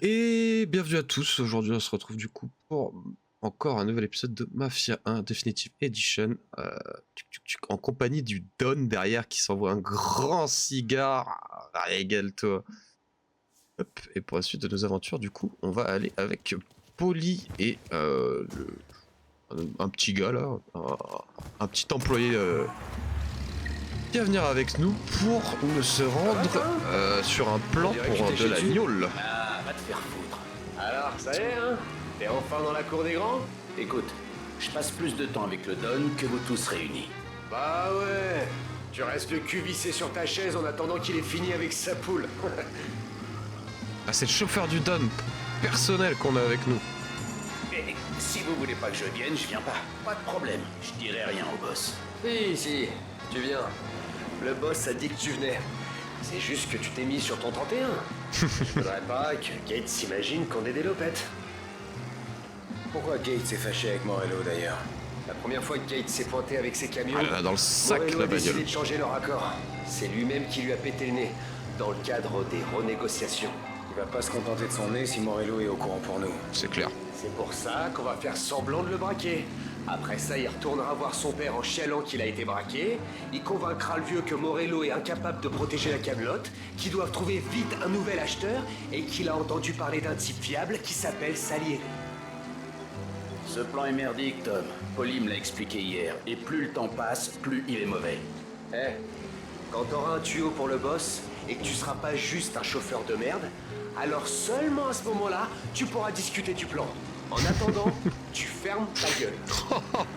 Et bienvenue à tous, aujourd'hui on se retrouve du coup pour encore un nouvel épisode de Mafia 1 Definitive Edition, en compagnie du Don derrière qui s'envoie un grand cigare, régale-toi. Hop, et pour la suite de nos aventures du coup on va aller avec Polly et un petit gars là, un petit employé qui va venir avec nous pour se rendre sur un plan pour de la gnôle. Ah, va te faire foutre. Alors, ça y est, hein? T'es enfin dans la cour des grands? Écoute, je passe plus de temps avec le Don que vous tous réunis. Bah ouais. Tu restes le cul vissé sur ta chaise en attendant qu'il ait fini avec sa poule. Ah, c'est le chauffeur du Don personnel qu'on a avec nous. Et si vous voulez pas que je vienne, je viens pas. Pas de problème, je dirai rien au boss. Si, tu viens. Le boss a dit que tu venais. C'est juste que tu t'es mis sur ton 31. Je voudrais pas que Gates s'imagine qu'on est des lopettes. Pourquoi Gates s'est fâché avec Morello d'ailleurs? La première fois que Gates s'est pointé avec ses camions, Ah là, dans le sac Morello la a décidé bagnole. de changer leur accord. C'est lui-même qui lui a pété le nez, dans le cadre des renégociations. Il va pas se contenter de son nez si Morello est au courant pour nous. C'est clair. C'est pour ça qu'on va faire semblant de le braquer. Après ça, il retournera voir son père en chialant qu'il a été braqué. Il convaincra le vieux que Morello est incapable de protéger la camelote, qu'ils doivent trouver vite un nouvel acheteur et qu'il a entendu parler d'un type fiable qui s'appelle Salieri. Ce plan est merdique, Tom. Polly me l'a expliqué hier, et plus le temps passe, plus il est mauvais. Eh, quand t'auras un tuyau pour le boss et que tu seras pas juste un chauffeur de merde, alors seulement à ce moment-là, tu pourras discuter du plan. En attendant, tu fermes ta gueule.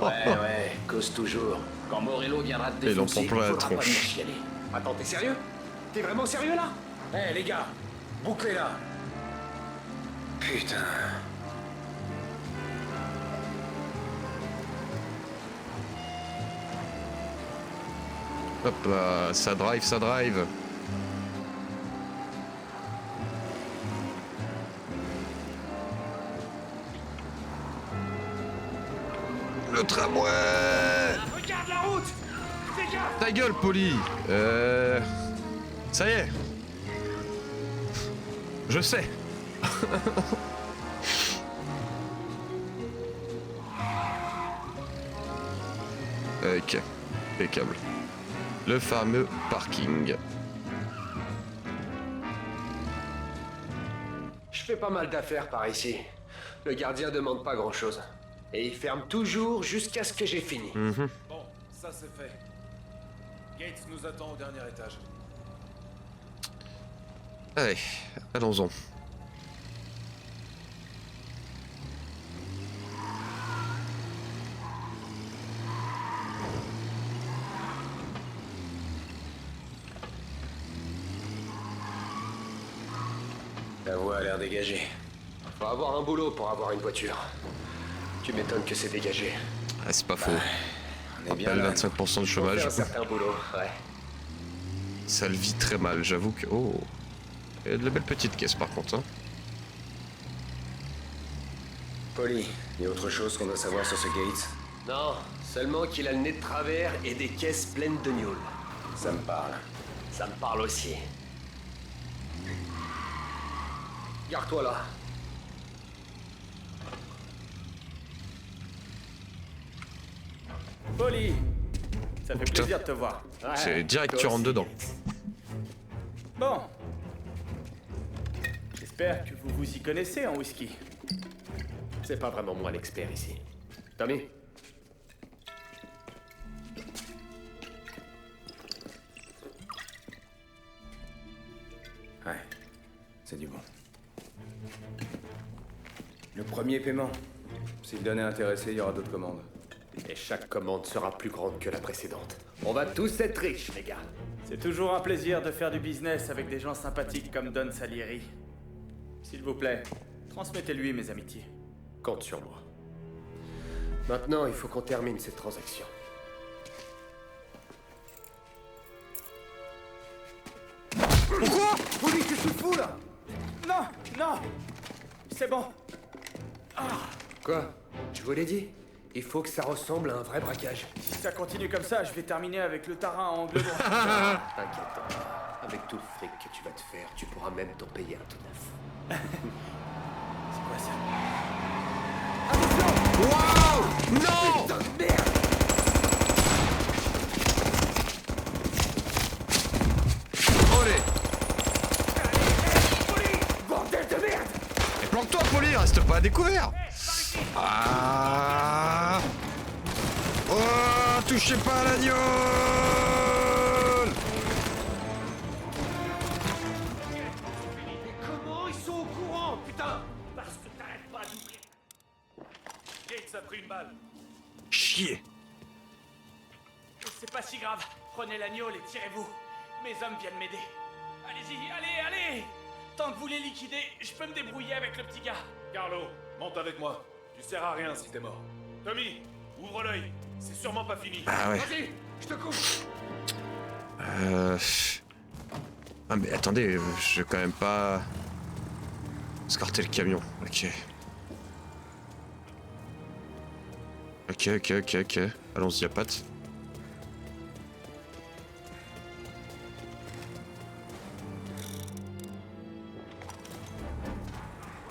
Ouais, cause toujours. Quand Morello viendra te Et l'on défoncer, il prend plein la faudra pas tronche. venir chialer. Attends, t'es sérieux? T'es vraiment sérieux là? Eh les gars, bouclez-la. Putain. Hop là, ça drive, ça drive. Le tramway. Regarde la route! Fais gaffe! Ta gueule, Polly. Ça y est. Je sais. Ok, impeccable. Le fameux parking. Je fais pas mal d'affaires par ici. Le gardien demande pas grand-chose. Et il ferme toujours jusqu'à ce que j'ai fini. Bon, ça c'est fait. Gates nous attend au dernier étage. Allez, allons-en. La voie a l'air dégagée. Faut avoir un boulot pour avoir une voiture. Tu m'étonnes que c'est dégagé. Ah, c'est pas faux. On est bien Rappelle là. 25% de Faut faire chômage. un certain boulot, ouais. Ça le vit très mal, j'avoue que... Oh. Il y a de la belle petite caisse par contre. Hein. Polly, il y a autre chose qu'on doit savoir sur ce Gates? Non, seulement qu'il a le nez de travers et des caisses pleines de gnôles. Ça me parle. Ça me parle aussi. Garde-toi là. Polly, ça fait putain. plaisir de te voir. C'est direct toi tu rentres aussi. dedans. Bon. J'espère que vous vous y connaissez en whisky. C'est pas vraiment moi l'expert ici. Tommy? Ouais, c'est du bon. Le premier paiement. Si le Don est intéressé, il y aura d'autres commandes. Et chaque commande sera plus grande que la précédente. On va tous être riches, les gars. C'est toujours un plaisir de faire du business avec des gens sympathiques comme Don Salieri. S'il vous plaît, transmettez-lui mes amitiés. Compte sur moi. Maintenant, il faut qu'on termine cette transaction. Pourquoi? Polly, qu'est-ce que tu fous là? Non, non, c'est bon. Quoi? Je vous l'ai dit? Il faut que ça ressemble à un vrai braquage. Si ça continue comme ça, je vais terminer avec le tarin en angle droit. T'inquiète pas. Avec tout le fric que tu vas te faire, tu pourras même t'en payer un tout neuf. C'est quoi ça? Waouh! Non! Putain de merde! Allez! Bordel de merde! Et planque-toi, Poli, reste pas à découvert! Ah! Oh, touchez pas à l'agneau! Mais comment ils sont au courant, putain? Parce que t'arrêtes pas d'ouvrir. Gates a pris une balle. Chier! C'est pas si grave. Prenez l'agneau et tirez-vous. Mes hommes viennent m'aider. Allez-y, allez! Tant que vous les liquidez, je peux me débrouiller avec le petit gars. Carlo, monte avec moi. Tu sers à rien si t'es mort. Tommy, ouvre l'œil. C'est sûrement pas fini. Ah ouais. Vas-y, je te coupe! Ah mais attendez, je vais quand même pas... escorter le camion, ok. Ok. Allons-y à patte.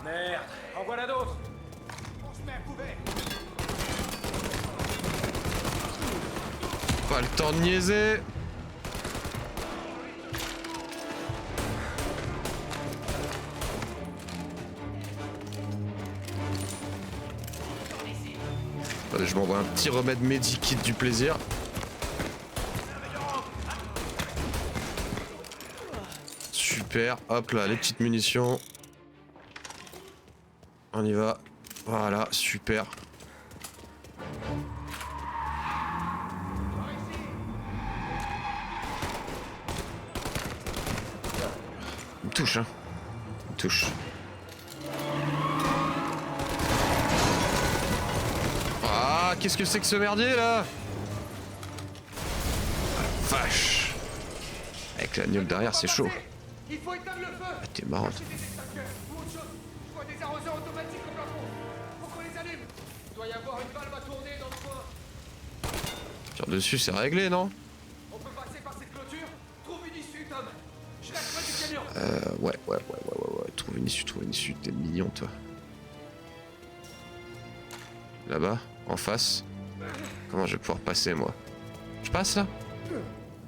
Merde, en voilà d'autres. Pas le temps de niaiser. Attendez, je m'envoie un petit remède Medikit du plaisir. Super, hop là, les petites munitions. On y va. Voilà, super. Il me touche, hein. Il me touche. Ah, qu'est-ce que c'est que ce merdier là? Ah, la vache. Avec l'agneau derrière, c'est chaud. Il faut éteindre le feu! Ah, t'es marrante. Cherchez des extincteurs ou autre chose. Je vois des arroseurs automatiques au plafond. Faut qu'on les allume. Il doit y avoir une valve à tourner dans le coin. Tire dessus, c'est réglé, non? On peut passer par cette clôture. Trouve une issue, Tom. Je reste près du camion. Ouais. Trouve une issue. T'es mignon, toi. Là-bas, en face. Comment je vais pouvoir passer, moi? Je passe, là?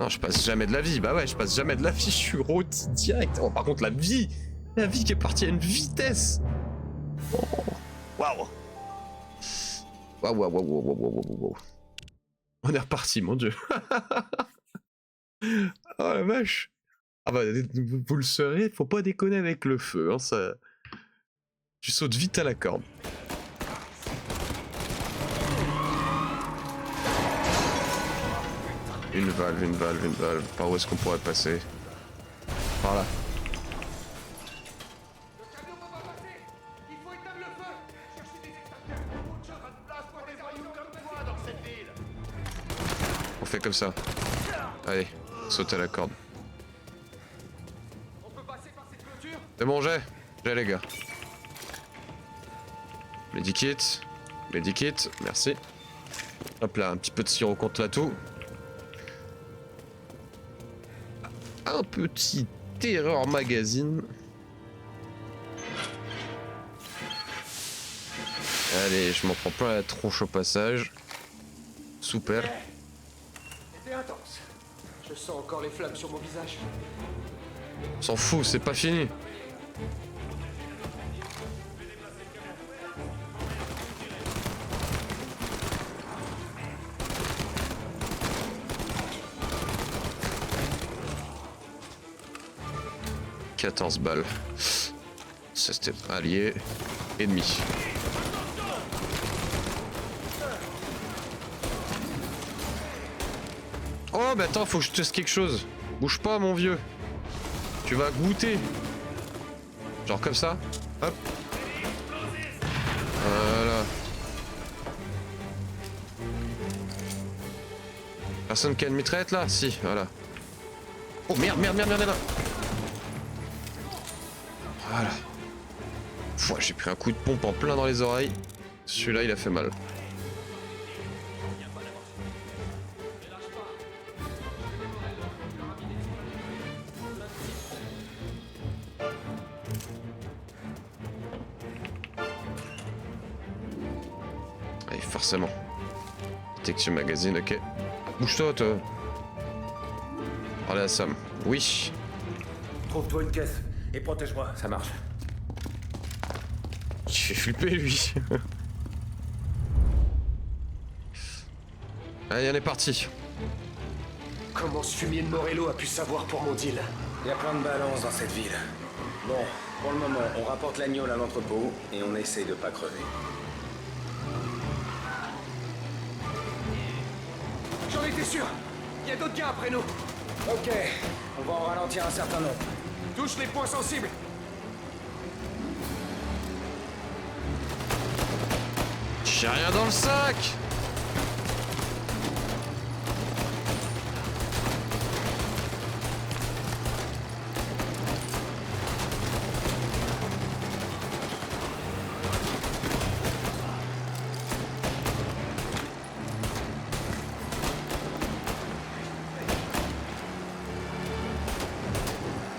Non, je passe jamais de la vie. Bah ouais, je passe jamais de la vie. Je suis rôti direct. Oh, par contre, la vie qui est partie à une vitesse. Oh. Waouh. Waouh. On est reparti, mon dieu. Oh la vache. Ah bah, vous le saurez, faut pas déconner avec le feu, hein, ça... Tu sautes vite à la corde. Une valve. Par où est-ce qu'on pourrait passer? Par là. Le camion va pas passer. Il faut éteindre le feu. Cherchez des extincteurs ou autre chose. Pas de place pour des voyous comme toi dans cette ville. On fait comme ça. Allez, saute à la corde. On peut passer par cette clôture. C'est bon, j'ai les gars. Medikit, merci. Hop là, un petit peu de sirop contre la toux. Un petit terreur magazine. Allez, je m'en prends plein la tronche au passage. Super. C'était intense. Je sens encore les flammes sur mon visage. On s'en fout, c'est pas fini. « 14 balles. Ça c'était allié. Ennemi. Oh mais attends, faut que je teste quelque chose. Bouge pas mon vieux. Tu vas goûter. Genre comme ça. Hop. Voilà. Personne qui a une mitraillette là? Si, voilà. Oh merde. Voilà. Pouah, j'ai pris un coup de pompe en plein dans les oreilles. Celui-là, il a fait mal. Allez, forcément. Detection magazine, ok. Bouge-toi, toi. Allez, à Sam. Oui. Trouve-toi une caisse et protège-moi. Ça marche. Il fait flipper, lui. Allez, on est parti. Comment ce fumier de Morello a pu savoir pour mon deal? Il y a plein de balances dans cette ville. Bon, pour le moment, on rapporte l'agneau à l'entrepôt et on essaye de pas crever. J'en étais sûr. Il y a d'autres gars après nous. Ok, on va en ralentir un certain nombre. Touche les points sensibles. J'ai rien dans le sac.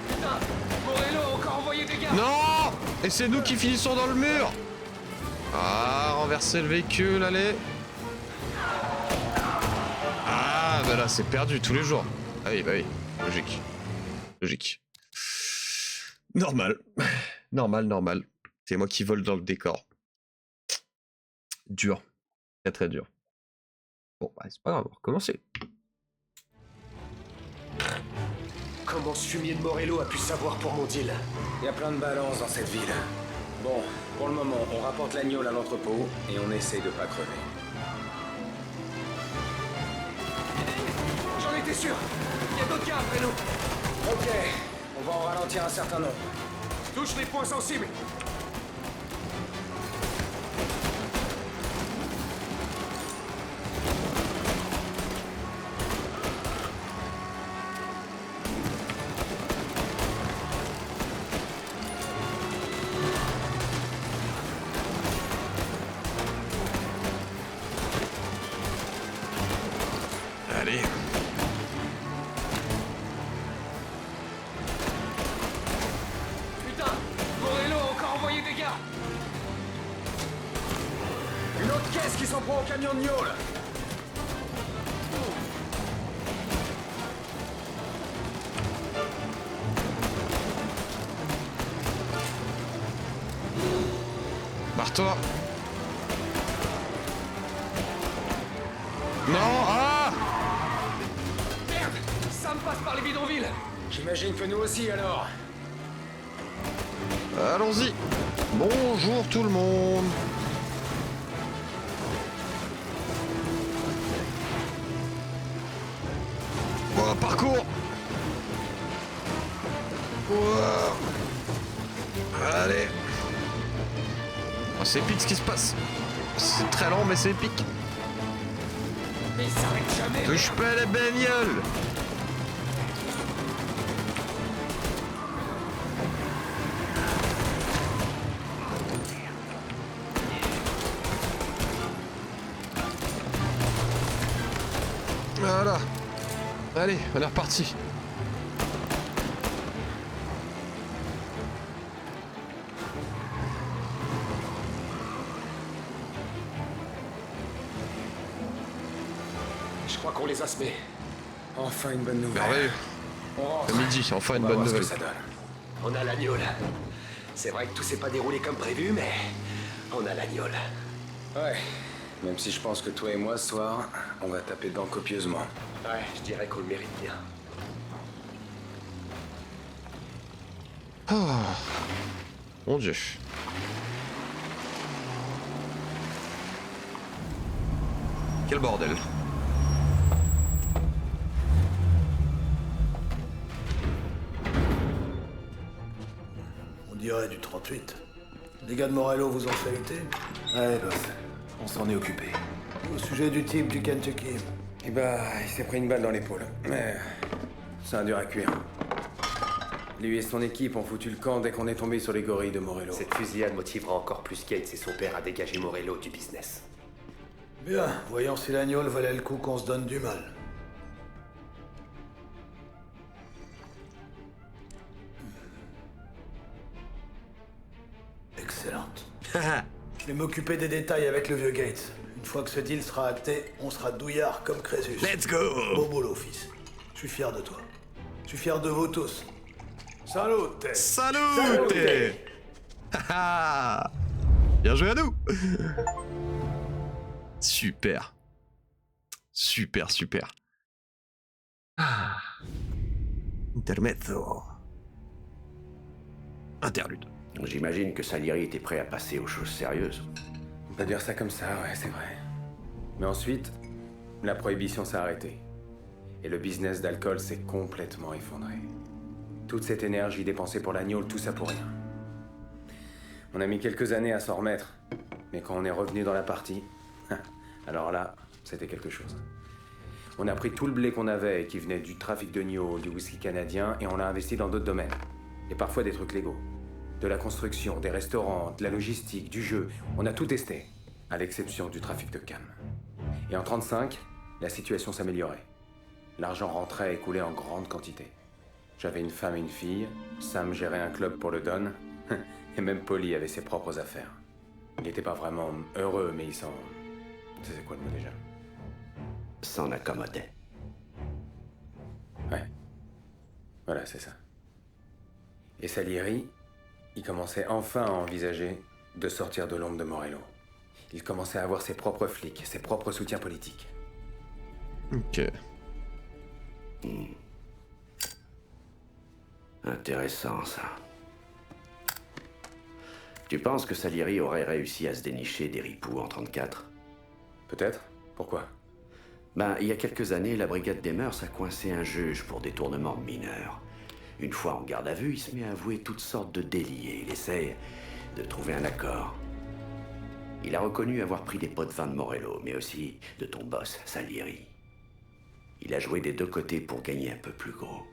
Putain, Morello a encore envoyé des gars. Non! Et c'est nous qui finissons dans le mur! Ah, renverser le véhicule, allez! Ah, bah là, c'est perdu tous les jours. Ah oui, bah oui, logique. Logique. Normal. Normal, normal. C'est moi qui vole dans le décor. Dur. Très très dur. Bon, bah, c'est pas grave, on va recommencer. Comment ce fumier de Morello a pu savoir pour mon deal? Il y a plein de balances dans cette ville. Bon, pour le moment, on rapporte l'agneau à l'entrepôt et on essaye de pas crever. J'en étais sûr. Il y a d'autres gars après nous. Ok, on va en ralentir un certain nombre. Touche les points sensibles. Allez. Putain, Morello a encore envoyé des gars. Une autre caisse qui s'en prend au camion de gnôle. Barre-toi. Non, ah! Merde, ça me passe par les bidonvilles. J'imagine que nous aussi alors. Allons-y. Bonjour tout le monde. Oh, parcours. Wow. Allez. Oh, c'est épique ce qui se passe. C'est très lent mais c'est épique. Mais il s'arrête jamais. Touche pas la bagnole. Voilà. Allez, on est reparti. Je crois qu'on les a semés. Enfin une bonne nouvelle. Merveilleux. On rentre. À midi, enfin une On va bonne voir ce que nouvelle. ça donne. On a l'agneau là. C'est vrai que tout s'est pas déroulé comme prévu, mais on a l'agneau. Ouais. Même si je pense que toi et moi, ce soir, on va taper dedans copieusement. Ouais, je dirais qu'on le mérite bien. Oh. Mon Dieu. Quel bordel. On dirait du 38. Les gars de Morello vous ont saluté? Ouais, boss. On s'en est occupé. Au sujet du type du Kentucky. Eh bah, il s'est pris une balle dans l'épaule. Mais c'est un dur à cuire. Lui et son équipe ont foutu le camp dès qu'on est tombé sur les gorilles de Morello. Cette fusillade motivera encore plus Gates et son père à dégager Morello du business. Bien, voyons si l'agneau valait le coup qu'on se donne du mal. Excellente. Je vais m'occuper des détails avec le vieux Gates. Une Une fois que ce deal sera acté, on sera douillard comme Crésus. Let's go! Beau boulot, fils. Je suis fier de toi. Je suis fier de vous tous. Salute! Salut! Haha! Bien joué à nous! Super. Super, super. Ah. Intermezzo. Interlude. J'imagine que Salieri était prêt à passer aux choses sérieuses. On peut dire ça comme ça, ouais, c'est vrai. Mais ensuite, la prohibition s'est arrêtée. Et le business d'alcool s'est complètement effondré. Toute cette énergie dépensée pour l'agneau, tout ça pour rien. On a mis quelques années à s'en remettre. Mais quand on est revenu dans la partie, alors là, c'était quelque chose. On a pris tout le blé qu'on avait et qui venait du trafic de gnôle, du whisky canadien, et on l'a investi dans d'autres domaines. Et parfois des trucs légaux. De la construction, des restaurants, de la logistique, du jeu. On a tout testé, à l'exception du trafic de cam. Et en 35, la situation s'améliorait. L'argent rentrait et coulait en grande quantité. J'avais une femme et une fille, Sam gérait un club pour le Don, et même Polly avait ses propres affaires. Il n'était pas vraiment heureux, mais il s'en... C'est quoi le mot déjà? S'en accommodait. Ouais. Voilà, c'est ça. Et Salieri, il commençait enfin à envisager de sortir de l'ombre de Morello. Il commençait à avoir ses propres flics, ses propres soutiens politiques. Ok. Intéressant, ça. Tu penses que Salieri aurait réussi à se dénicher des ripoux en 34? Peut-être? Pourquoi? Ben, il y a quelques années, la brigade des mœurs a coincé un juge pour détournement mineur. Une fois en garde à vue, il se met à avouer toutes sortes de délits et il essaie de trouver un accord. Il a reconnu avoir pris des pots de vin de Morello, mais aussi de ton boss, Salieri. Il a joué des deux côtés pour gagner un peu plus gros.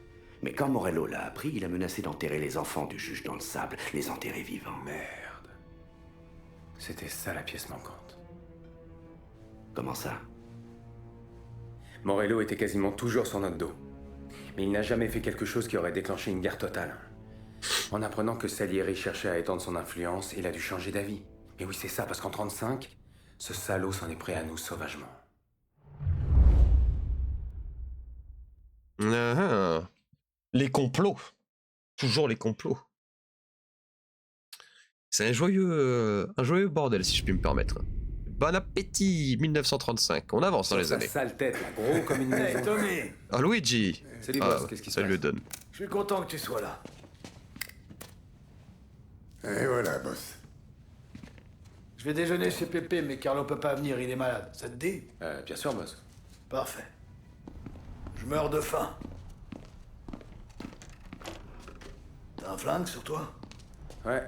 Mais quand Morello l'a appris, il a menacé d'enterrer les enfants du juge dans le sable, les enterrer vivants. Merde. C'était ça la pièce manquante. Comment ça? Morello était quasiment toujours sur notre dos. Mais il n'a jamais fait quelque chose qui aurait déclenché une guerre totale. En apprenant que Salieri cherchait à étendre son influence, il a dû changer d'avis. Et oui, c'est ça, parce qu'en 35, ce salaud s'en est pris à nous sauvagement. Ah, les complots. Toujours les complots. C'est un joyeux bordel, si je puis me permettre. Bon appétit, 1935. On avance dans les Sa années. sale tête, là, gros comme une Hey, maison. Tommy! Ah, Luigi. Salut, boss, qu'est-ce qui se ça lui passe? donne. Je suis content que tu sois là. Et voilà, boss. Je vais déjeuner chez Pépé, mais Carlo peut pas venir, il est malade. Ça te dit? Bien sûr, boss. Parfait. Je meurs de faim. T'as un flingue sur toi? Ouais.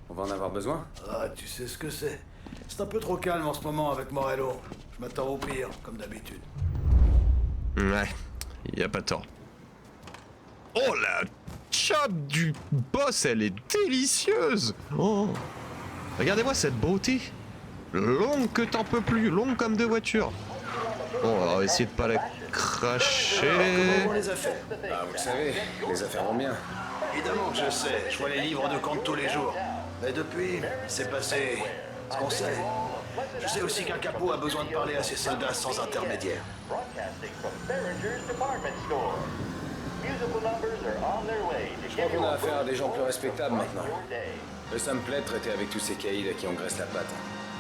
On va en avoir besoin? Ah, tu sais ce que c'est. C'est un peu trop calme en ce moment avec Morello. Je m'attends au pire, comme d'habitude. Ouais, y a pas tort. Oh, la chop du boss, elle est délicieuse. Oh. Regardez-moi cette beauté. Longue que t'en peux plus, longue comme deux voitures. Bon, on va essayer de pas la cracher. Comment vont les affaires? Ah, vous le savez, les affaires vont bien. Évidemment que je sais. Je vois les livres de compte tous les jours. Mais depuis, c'est passé ce qu'on sait. Je sais aussi qu'un capot a besoin de parler à ses soldats sans intermédiaire. Je crois qu'on a affaire à des gens plus respectables maintenant. Et ça me plaît de traiter avec tous ces caïds à qui on graisse la patte.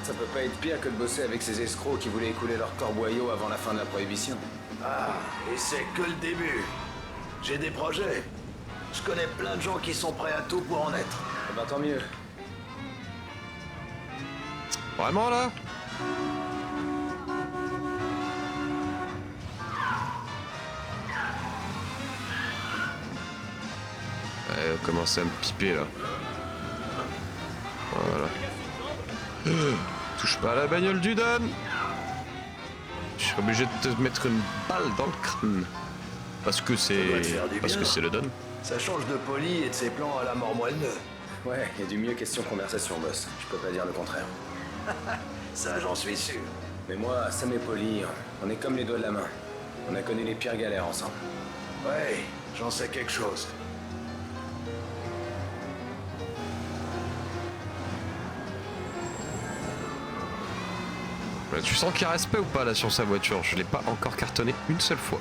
Ça peut pas être pire que de bosser avec ces escrocs qui voulaient écouler leur corboyau avant la fin de la prohibition. Ah, et c'est que le début. J'ai des projets. Je connais plein de gens qui sont prêts à tout pour en être. Eh ben tant mieux. Vraiment là? Ouais, on commence à me piper là. Voilà. Touche pas à la bagnole du Don. Je suis obligé de te mettre une balle dans le crâne. Parce que c'est. doit te faire du Parce bien. que c'est le Don. Ça change de Polly et de ses plans à la mort moelle-neu. Ouais, il y a du mieux question conversation, boss. Je peux pas dire le contraire. Ça, j'en suis sûr. Mais moi, Sam et Polly, on est comme les doigts de la main. On a connu les pires galères ensemble. Ouais, j'en sais quelque chose. Tu sens qu'il y a respect ou pas là sur sa voiture? Je l'ai pas encore cartonné une seule fois.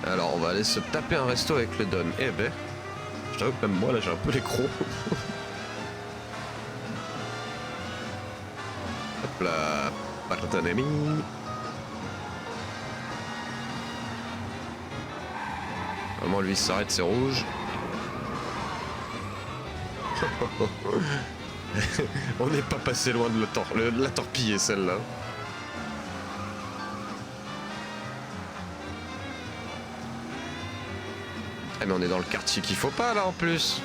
Alors on va aller se taper un resto avec le Don. Eh ben, je t'avoue que même moi là j'ai un peu les crocs. Hop là, pardon ami. Vraiment lui il s'arrête, c'est rouge. On n'est pas passé loin de la torpiller celle-là. Ah mais on est dans le quartier qu'il faut pas là en plus.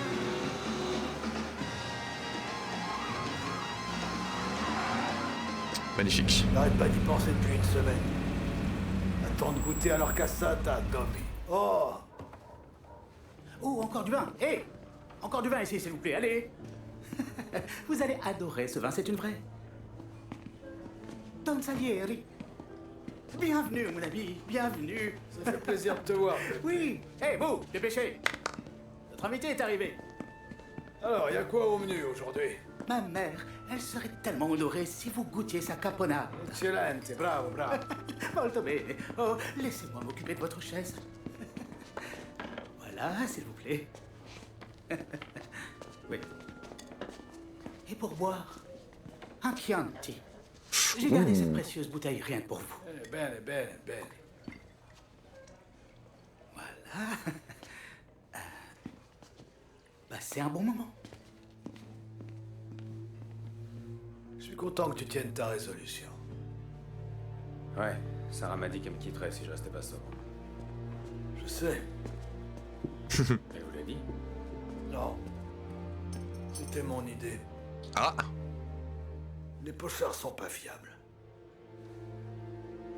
Magnifique. J'arrête pas d'y penser depuis une semaine. Attends de goûter à leur cassata, Dobby. Oh! Oh, encore du vin. Hé, encore du vin ici, s'il vous plaît, allez. Vous allez adorer ce vin, c'est une vraie. Don Salieri. Bienvenue, mon ami, bienvenue. Ça fait plaisir de te voir. Oui. Hé, vous, dépêchez. Notre invité est arrivé. Alors, y a quoi au menu aujourd'hui? Ma mère, elle serait tellement honorée si vous goûtiez sa caponade. Excellente, bravo, bravo. Molto bene. Oh, laissez-moi m'occuper de votre chaise. Voilà, s'il vous plaît. Oui. Et pour boire, un Chianti. J'ai gardé cette précieuse bouteille rien que pour vous. Bene, bene, bene. Voilà. Passez un bon moment. Je suis content que tu tiennes ta résolution. Ouais, Sarah m'a dit qu'elle me quitterait si je restais pas sobre. Je sais. Elle vous l'a dit? Non. C'était mon idée. Ah. Les pochards sont pas fiables.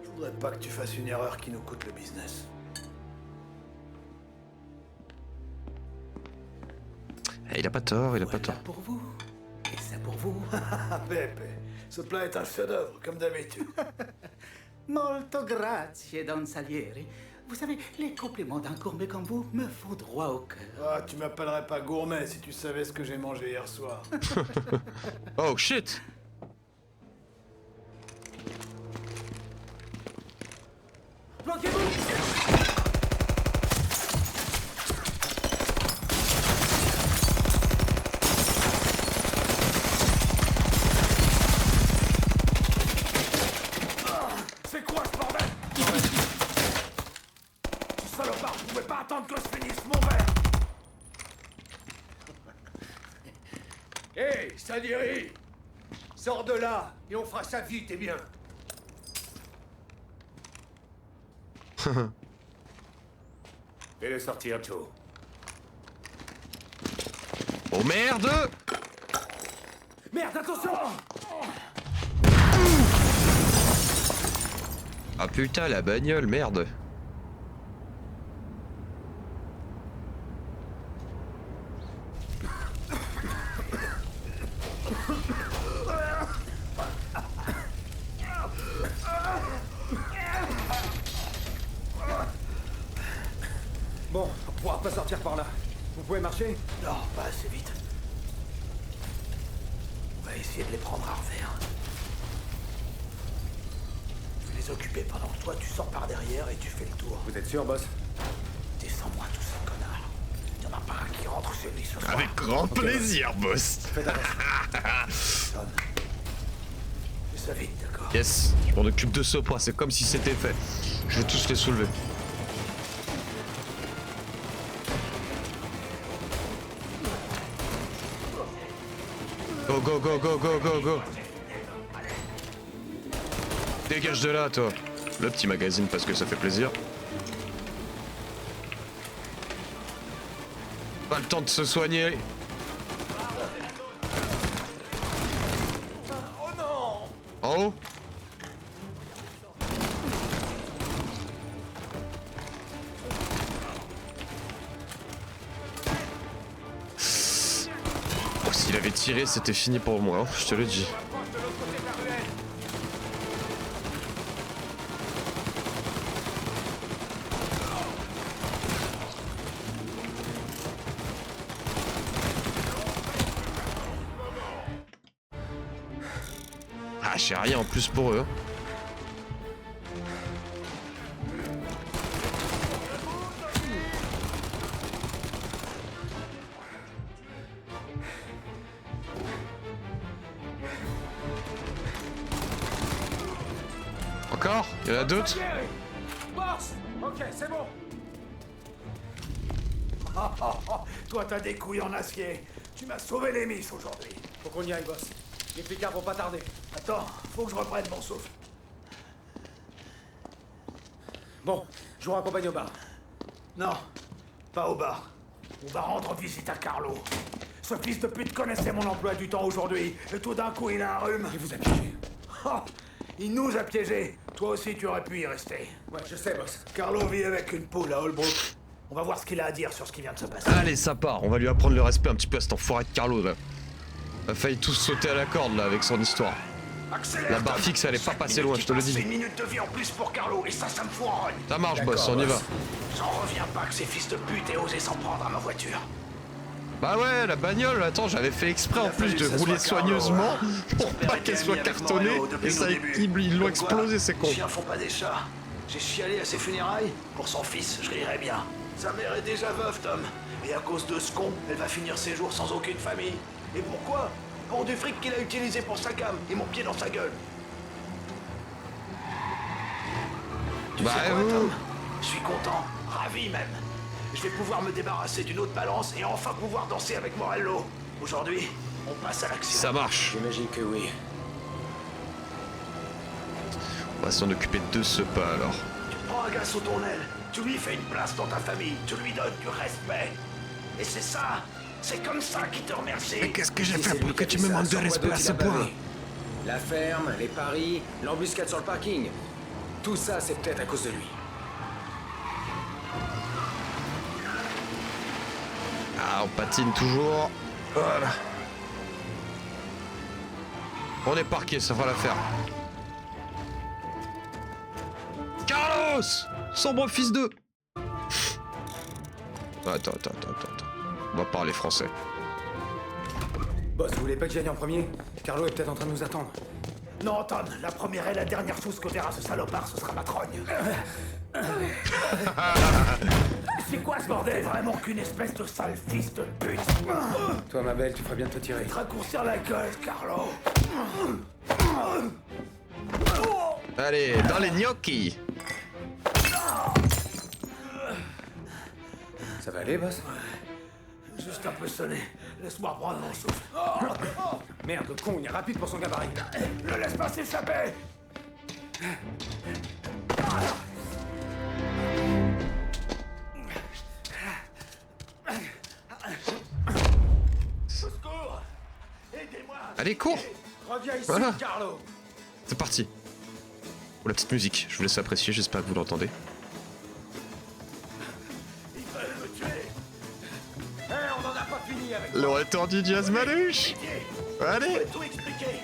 Je voudrais pas que tu fasses une erreur qui nous coûte le business. Il a pas tort, il a pas Voilà tort. pour vous. Et ça pour vous. Ah, Pepe, ce plat est un chef-d'œuvre, comme d'habitude. Molto grazie, Don Salieri. Vous savez, les compliments d'un gourmet comme vous me font droit au cœur. Ah, tu m'appellerais pas gourmet si tu savais ce que j'ai mangé hier soir. Oh shit. C'est quoi ce bordel? Salopard, vous pouvez pas attendre que je finisse mon verre. Hé, Salieri! Sors de là, et on fera ça vite et bien. Fais-le sortir, Joe. Oh merde. Merde, attention! Ah putain la bagnole, merde. Bon, on pourra pas sortir par là. Vous pouvez marcher? Non, pas assez vite. On va essayer de les prendre à revers. Je vais les occuper pendant que toi tu sors par derrière et tu fais le tour. Vous êtes sûr, boss? Descends-moi tous ces connards. Il y en a pas un qui rentre chez lui ce soir. Avec grand plaisir, boss. Sonne. Fais ça vite, d'accord? Yes, je m'en occupe de ce poids, c'est comme si c'était fait. Je vais tous les soulever. Go, go, go, go, go, go, go. Dégage de là, toi. Le petit magazine parce que ça fait plaisir. Pas le temps de se soigner. En haut. S'il avait tiré, c'était fini pour moi, hein, je te le dis. Ah, j'ai rien en plus pour eux. Hein. Encore? Il y en a d'autres? Boss! Ok, c'est bon. Toi, t'as des couilles en acier. Tu m'as sauvé les miches aujourd'hui. Faut qu'on y aille, boss. Les flicards vont pas tarder. Attends, faut que je reprenne mon souffle. Bon, je vous raccompagne au bar. Non, pas au bar. On va rendre visite à Carlo. Ce fils de pute connaissait mon emploi du temps aujourd'hui, et tout d'un coup, il a un rhume. Il vous a piégé. Oh, il nous a piégés. Toi aussi, tu aurais pu y rester. Ouais, je sais, boss. Carlo vit avec une poule à Holbrook. On va voir ce qu'il a à dire sur ce qui vient de se passer. Allez, ça part. On va lui apprendre le respect un petit peu à cet enfoiré de Carlo là. On a failli tous sauter à la corde là avec son histoire. Accélère, La barre Tom. fixe, elle est pas Chaque passée minute loin, qui je te le passe, dis. C'est une minute de vie en plus pour Carlo, et ça me fout en rogne. Ça marche, boss, on y va. J'en reviens pas que ces fils de pute aient osé s'en prendre à ma voiture. Bah ouais, la bagnole, attends, j'avais fait exprès en plus de rouler soigneusement pour pas qu'elle soit cartonnée et ça, ils l'ont explosé, c'est con. Les chiens font pas des chats. J'ai chialé à ses funérailles. Pour son fils, je rirais bien. Sa mère est déjà veuve, Tom. Et à cause de ce con, elle va finir ses jours sans aucune famille. Et pourquoi? Pour du fric qu'il a utilisé pour sa cam et mon pied dans sa gueule. Tu Bah, sais quoi, Tom? Je suis content, ravi même. Je vais pouvoir me débarrasser d'une autre balance et enfin pouvoir danser avec Morello. Aujourd'hui, on passe à l'action. Ça marche. J'imagine que oui. On va s'en occuper de ce pas alors. Tu prends un gars sous ton aile, tu lui fais une place dans ta famille, tu lui donnes du respect. Et c'est ça, c'est comme ça qu'il te remercie. Mais qu'est-ce que j'ai Si fait c'est pour lui que qui tu a fait me ça, manques de sans quoi respect à d'autre ce il a point? bavé. La ferme, les paris, l'embuscade sur le parking. Tout ça, c'est peut-être à cause de lui. Ah, on patine toujours. Voilà. On est parqué, ça fera l'affaire. Carlos! Sombre fils de... Attends. On va parler français. Boss, vous voulez pas que j'y aille en premier? Carlo est peut-être en train de nous attendre. Non, Tom, la première et la dernière chose que verra ce salopard, ce sera ma trogne. C'est quoi ce bordel? Vraiment qu'une espèce de sale fils de pute. Toi, ma belle, tu ferais bien de te tirer. Te raccourcir la gueule, Carlo. Allez, dans les gnocchis. Ça va aller, boss? Juste un peu sonné. Laisse-moi reprendre mon souffle. Merde, le con, il est rapide pour son gabarit. Ne laisse pas s'échapper. Au secours. Aidez-moi. Allez, cours. Reviens ici, Voilà. Carlo. C'est parti. Oh, la petite musique, je vous laisse apprécier, j'espère que vous l'entendez. Ils veulent me tuer. On n'en a pas fini avec. Le retour du Jazz Manouche. Je Allez. vais tout expliquer.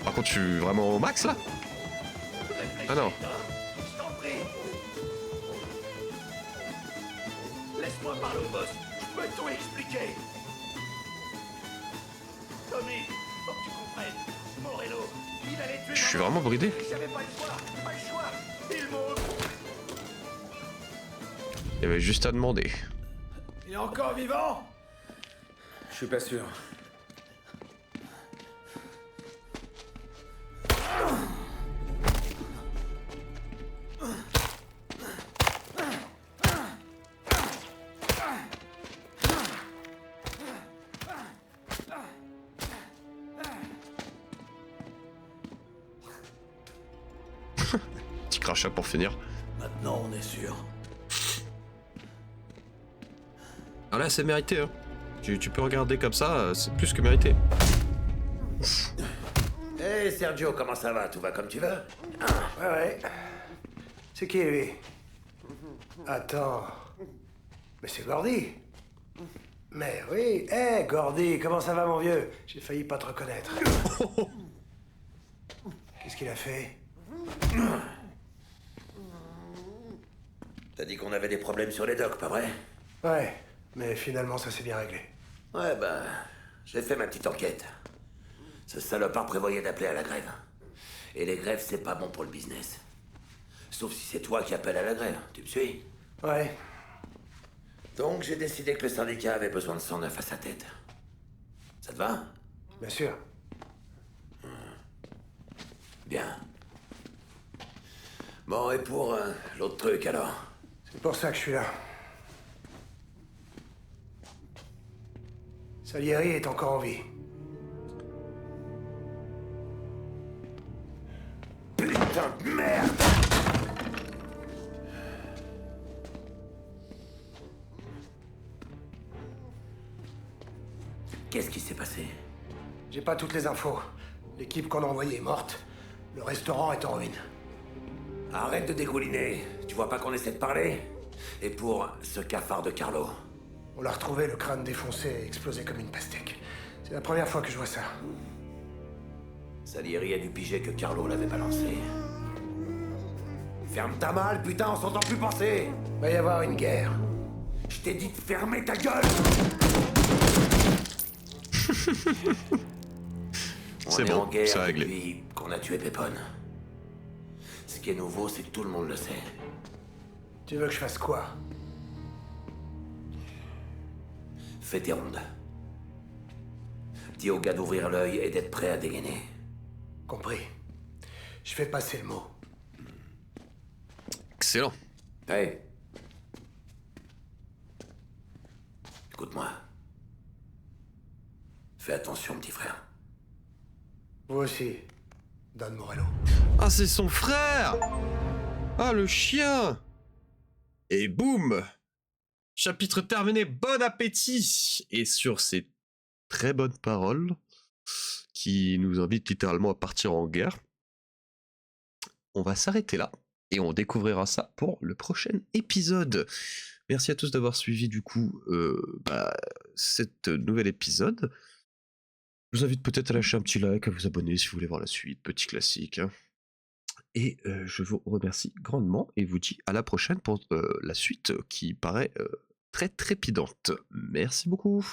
Par contre, je suis vraiment au max là. Ah non. Je t'en prie. Laisse-moi parler au boss. Je peux tout expliquer. Tommy, faut que tu comprennes. Morello, il allait tuer. Je suis vraiment bridé. J'avais pas le choix. Pas le choix. Il m'ont... Il y avait juste à demander. Il est encore vivant? Je suis pas sûr. Petit crachat pour finir. Maintenant, on est sûr. Ah là, c'est mérité. Hein. Tu peux regarder comme ça, c'est plus que mérité. Hey Sergio, comment ça va? Tout va comme tu veux? Ouais. C'est qui lui? Attends. Mais c'est Gordy. Mais oui, hé, Gordy, comment ça va, mon vieux? J'ai failli pas te reconnaître. Qu'est-ce qu'il a fait? T'as dit qu'on avait des problèmes sur les docks, pas vrai? Ouais, mais finalement, ça s'est bien réglé. Ouais, bah, j'ai fait ma petite enquête. Ce salopard prévoyait d'appeler à la grève. Et les grèves, c'est pas bon pour le business. Sauf si c'est toi qui appelles à la grève, tu me suis? Ouais, Donc j'ai décidé que le syndicat avait besoin de sang neuf à sa tête. Ça te va? bien sûr. Bien. Bon, et pour l'autre truc alors? C'est pour ça que je suis là. Salieri est encore en vie. Putain de merde! Qu'est-ce qui s'est passé? J'ai pas toutes les infos. L'équipe qu'on a envoyée est morte. Le restaurant est en ruine. Arrête de dégouliner. Tu vois pas qu'on essaie de parler? Et pour ce cafard de Carlo? On l'a retrouvé, le crâne défoncé et explosé comme une pastèque. C'est la première fois que je vois ça. Salieri a dû piger que Carlo l'avait balancé. Ferme ta malle, putain, on s'entend plus penser! Va y avoir une guerre. Je t'ai dit de fermer ta gueule! C'est On est bon, en guerre c'est réglé. depuis qu'on a tué Pépone. Ce qui est nouveau, c'est que tout le monde le sait. Tu veux que je fasse quoi? Fais tes rondes. Dis au gars d'ouvrir l'œil et d'être prêt à dégainer. Compris. Je fais passer le mot. Excellent. Hey. Écoute-moi. Fais attention, petit frère. Vous aussi, Don Morello. Ah, c'est son frère! Ah, le chien! Et boum! Chapitre terminé, bon appétit! Et sur ces très bonnes paroles, qui nous invitent littéralement à partir en guerre, on va s'arrêter là. Et on découvrira ça pour le prochain épisode. Merci à tous d'avoir suivi du coup cet nouvel épisode. Je vous invite peut-être à lâcher un petit like, à vous abonner si vous voulez voir la suite, petit classique. Hein. Et je vous remercie grandement et vous dis à la prochaine pour la suite qui paraît très trépidante. Merci beaucoup.